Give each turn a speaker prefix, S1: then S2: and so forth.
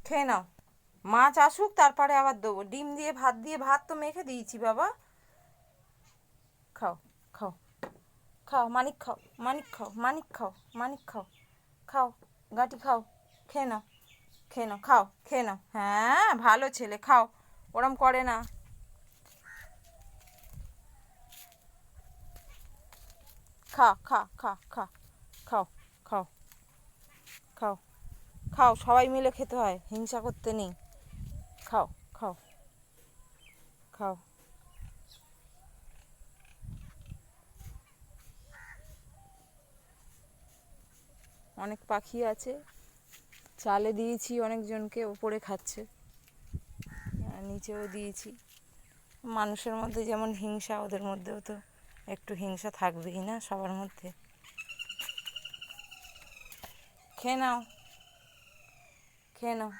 S1: খেয়ে নাও। মাছ আসুক তারপরে আবার দেবো। ডিম দিয়ে ভাত তো মেখে দিয়েছি বাবা। খাও, খাও, খাও, মানিক খাও, মানিক খাও, মানিক খাও, মানিক খাও, খাও, গাঁটি খাও, খেয়ে নাও, খেয়ে নাও, খাও, খেয়ে নাও। হ্যাঁ, ভালো ছেলে, খাও। ওরম করে না। খা, খা, খা, খা, খাও, খাও, খাও, খাও, সবাই মিলে খেতে হয়, হিংসা করতে নেই। খাও, খাও, খাও। অনেক পাখি আছে, চালে দিয়েছি অনেকজনকে, ওপরে খাচ্ছে, নিচেও দিয়েছি। মানুষের মধ্যে যেমন হিংসা, ওদের মধ্যেও তো একটু হিংসা থাকবেই না সবার মধ্যে। খেয়ে নাও, খেয়ে নাও।